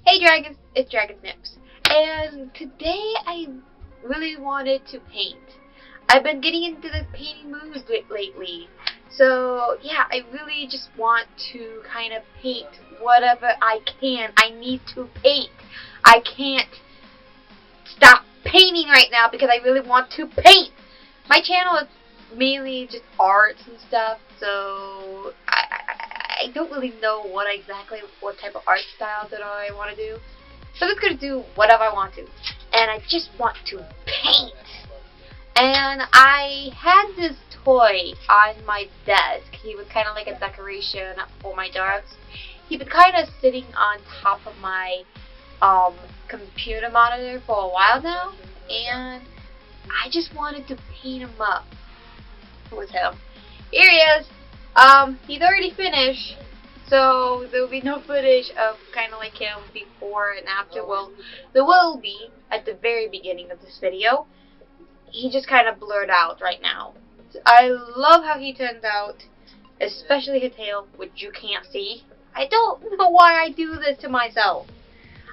Hey dragons, it's Dragon Snips, and today I really wanted to paint. I've been getting into this painting mood lately, so yeah, I really just want to kind of paint whatever I can. I need to paint. I can't stop painting right now because I really want to paint. My channel is mainly just arts and stuff, so I don't really know what type of art style that I want to do. So I'm just going to do whatever I want to. And I just want to paint. And I had this toy on my desk. He was kind of like a decoration for my dogs. He's been kind of sitting on top of my computer monitor for a while now. And I just wanted to paint him up with him. Here he is. He's already finished, so there will be no footage of kind of like him before and after. Well, there will be at the very beginning of this video. He just kind of blurred out right now. I love how he turned out, especially his tail, which you can't see. I don't know why I do this to myself.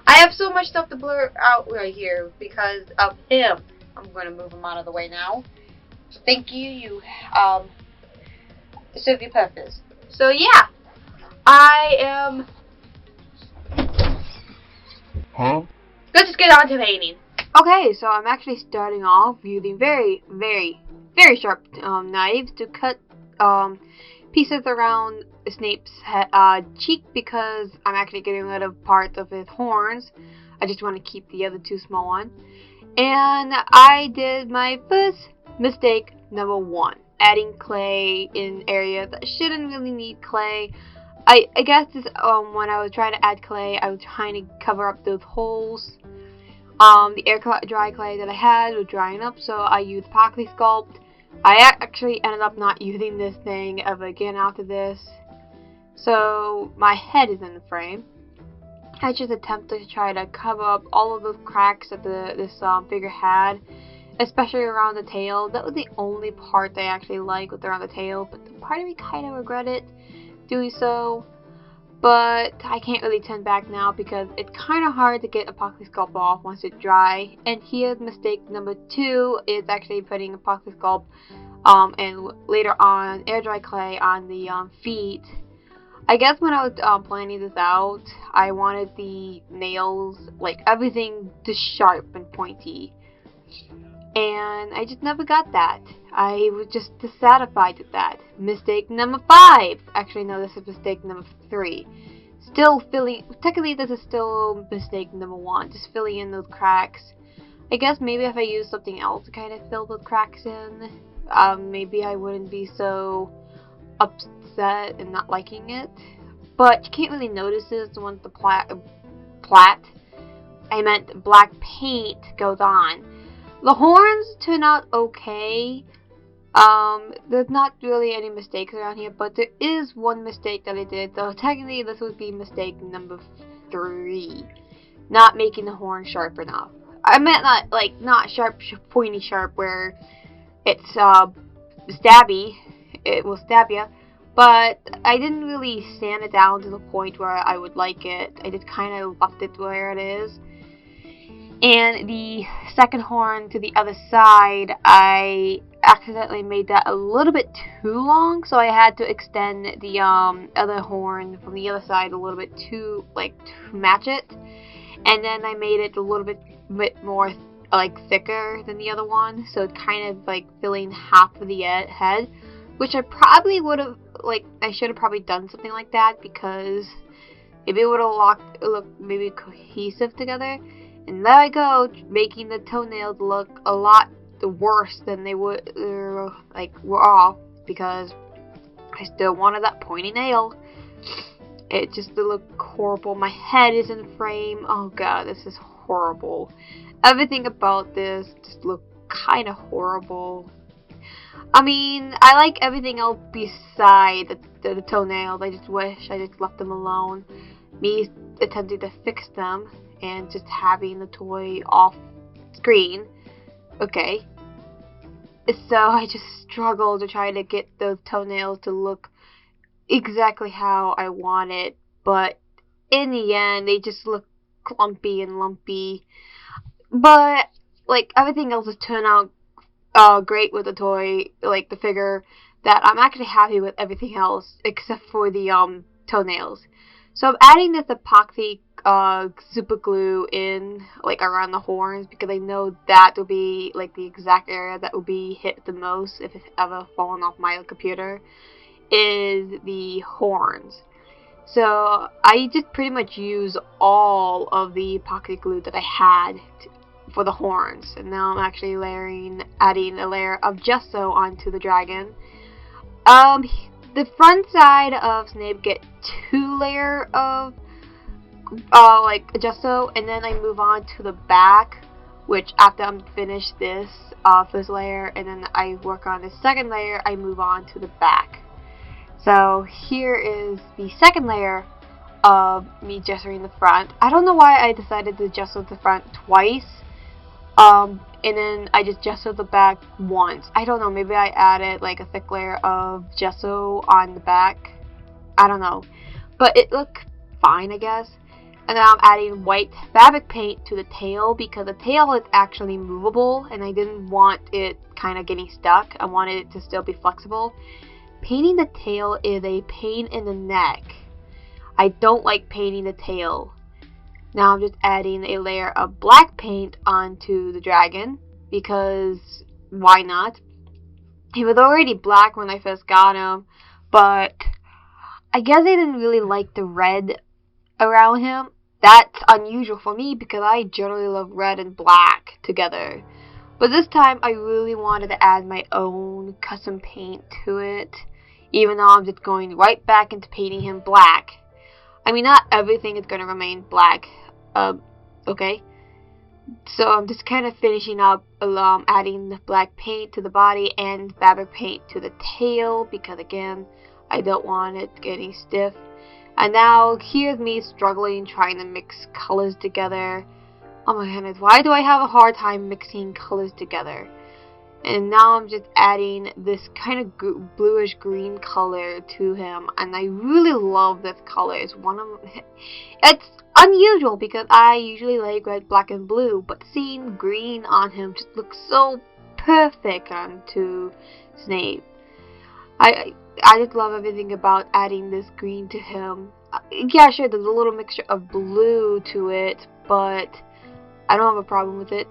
I have so much stuff to blur out right here because of him. I'm going to move him out of the way now. Thank you, you serve your purpose. So yeah, I am. Let's just get on to painting. Okay, so I'm actually starting off using very sharp knives to cut pieces around Snape's cheek because I'm actually getting rid of parts of his horns. I just want to keep the other two small ones. And I did my first mistake, number 1. Adding clay in areas that shouldn't really need clay. I guess this, when I was trying to add clay, I was trying to cover up those holes. The air dry clay that I had was drying up, so I used epoxy sculpt. I actually ended up not using this thing ever again after this. So my head is in the frame. I just attempted to try to cover up all of those cracks that this figure had, especially around the tail. That was the only part that I actually liked with around the tail, but part of me kind of regretted doing so. But I can't really turn back now because it's kind of hard to get epoxy sculpt off once it's dry. And here's mistake number 2 is actually putting epoxy sculpt and later on air dry clay on the feet. I guess when I was planning this out, I wanted the nails, like everything, just sharp and pointy. And I just never got that. I was just dissatisfied with that. Mistake number 5. Actually, no, this is mistake number 3. Technically this is still mistake number 1. Just filling in those cracks. I guess maybe if I use something else to kind of fill those cracks in, maybe I wouldn't be so upset and not liking it. But you can't really notice this once the black paint goes on. The horns turn out okay. There's not really any mistakes around here, but there is one mistake that I did. So technically this would be mistake number 3. Not making the horn sharp enough. I meant not sharp, pointy sharp where it's stabby. It will stab you. But I didn't really sand it down to the point where I would like it. I just kind of left it where it is. And the second horn to the other side, I accidentally made that a little bit too long, so I had to extend the other horn from the other side a little bit to match it. And then I made it a little bit more thicker than the other one, so it's kind of filling half of the head, which I probably would have I should have probably done something like that because maybe it would have looked maybe cohesive together. And there I go, making the toenails look a lot worse than they were off because I still wanted that pointy nail. It just looked horrible. My head is in frame. Oh god, this is horrible. Everything about this just looked kind of horrible. I mean, I like everything else beside the toenails. I just wish I just left them alone. Me attempting to fix them and just having the toy off screen. Okay. So I just struggled to try to get those toenails to look exactly how I want it. But in the end, they just look clumpy and lumpy. But like everything else has turned out great with the toy, like the figure, that I'm actually happy with everything else except for the toenails. So I'm adding this epoxy super glue in like around the horns because I know that will be like the exact area that will be hit the most if it's ever fallen off my computer, is the horns. So I just pretty much use all of the epoxy glue that I had for the horns, and now I'm actually adding a layer of gesso onto the dragon. The front side of Snape get 2 layers of like gesso, and then I move on to the back, which after I'm finished this first layer, and then I work on the second layer, I move on to the back. So here is the second layer of me gessoing the front. I don't know why I decided to gesso the front twice. And then I just gessoed the back once. I don't know, maybe I added like a thick layer of gesso on the back. I don't know. But it looked fine, I guess. And now I'm adding white fabric paint to the tail because the tail is actually movable and I didn't want it kind of getting stuck. I wanted it to still be flexible. Painting the tail is a pain in the neck. I don't like painting the tail. Now I'm just adding a layer of black paint onto the dragon because why not? He was already black when I first got him, but I guess I didn't really like the red around him. That's unusual for me because I generally love red and black together. But this time I really wanted to add my own custom paint to it, even though I'm just going right back into painting him black. I mean, not everything is going to remain black, okay? So I'm just kind of finishing up adding the black paint to the body and fabric paint to the tail because, again, I don't want it getting stiff. And now here's me struggling trying to mix colors together. Oh my goodness, why do I have a hard time mixing colors together? And now I'm just adding this kind of bluish green color to him, and I really love this color. It's unusual because I usually like red, black, and blue, but seeing green on him just looks so perfect onto Snape. I just love everything about adding this green to him. Yeah, sure, there's a little mixture of blue to it, but I don't have a problem with it.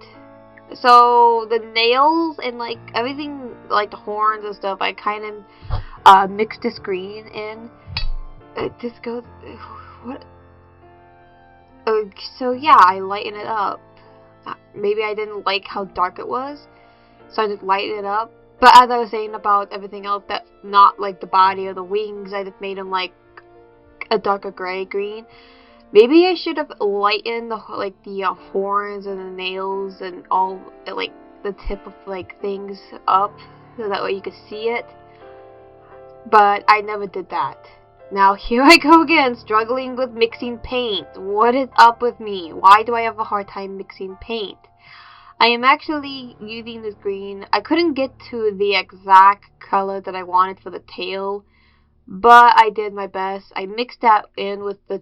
So the nails and like everything, like the horns and stuff, I kind of mixed this green in. It just goes. What? So yeah, I lighten it up. Maybe I didn't like how dark it was, so I just lightened it up. But as I was saying about everything else that's not like the body or the wings, I just made them like a darker gray green. Maybe I should have lightened the horns and the nails and all like the tip of like things up so that way you could see it. But I never did that. Now here I go again, struggling with mixing paint. What is up with me? Why do I have a hard time mixing paint? I am actually using this green. I couldn't get to the exact color that I wanted for the tail, but I did my best. I mixed that in with the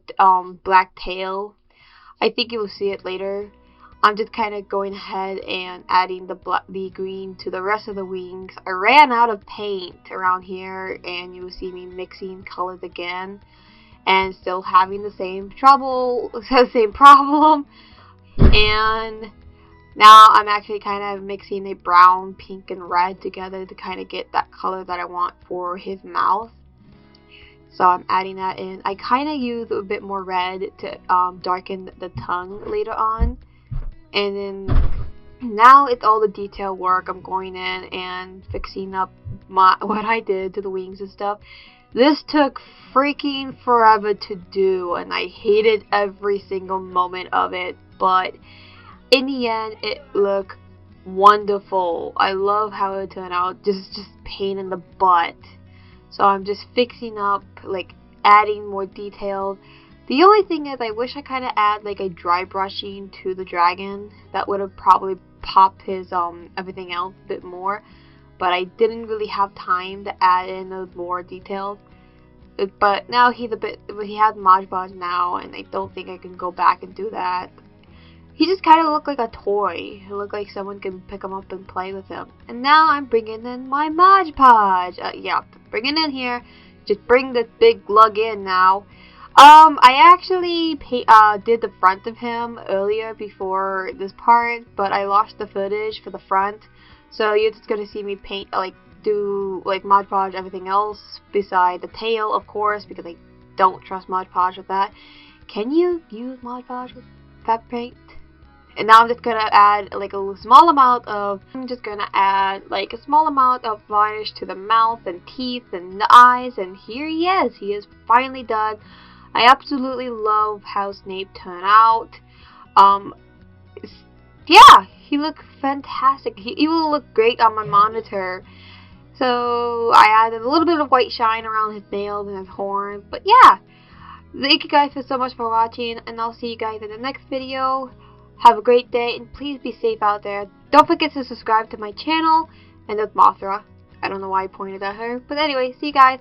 black tail. I think you will see it later. I'm just kind of going ahead and adding the green to the rest of the wings. I ran out of paint around here, and you will see me mixing colors again, and still having the same same problem. And now I'm actually kind of mixing a brown, pink, and red together to kind of get that color that I want for his mouth. So I'm adding that in. I kind of use a bit more red to darken the tongue later on. And then now it's all the detail work. I'm going in and fixing up what I did to the wings and stuff. This took freaking forever to do, and I hated every single moment of it. But in the end, it looked wonderful. I love how it turned out. Just pain in the butt. So I'm just fixing up, like adding more details. The only thing is I wish I kind of add like a dry brushing to the dragon. That would have probably popped his everything else a bit more. But I didn't really have time to add in those more details. but now he has Mod Podge now, and I don't think I can go back and do that. He just kind of looked like a toy. He looked like someone can pick him up and play with him. And now I'm bringing in my Mod Podge. Yeah, bringing in here. Just bring this big lug in now. I actually did the front of him earlier before this part, but I lost the footage for the front. So you're just gonna see me paint, do Mod Podge everything else beside the tail, of course, because I don't trust Mod Podge with that. Can you use Mod Podge with Repaint? And now I'm just gonna add a small amount of varnish to the mouth and teeth and the eyes, and here he is. He is finally done. I absolutely love how Snape turned out. Yeah, he looked fantastic. He will look great on my monitor. So I added a little bit of white shine around his nails and his horn. But yeah, thank you guys so much for watching, and I'll see you guys in the next video. Have a great day, and please be safe out there. Don't forget to subscribe to my channel. And that's Mothra. I don't know why I pointed at her. But anyway, see you guys.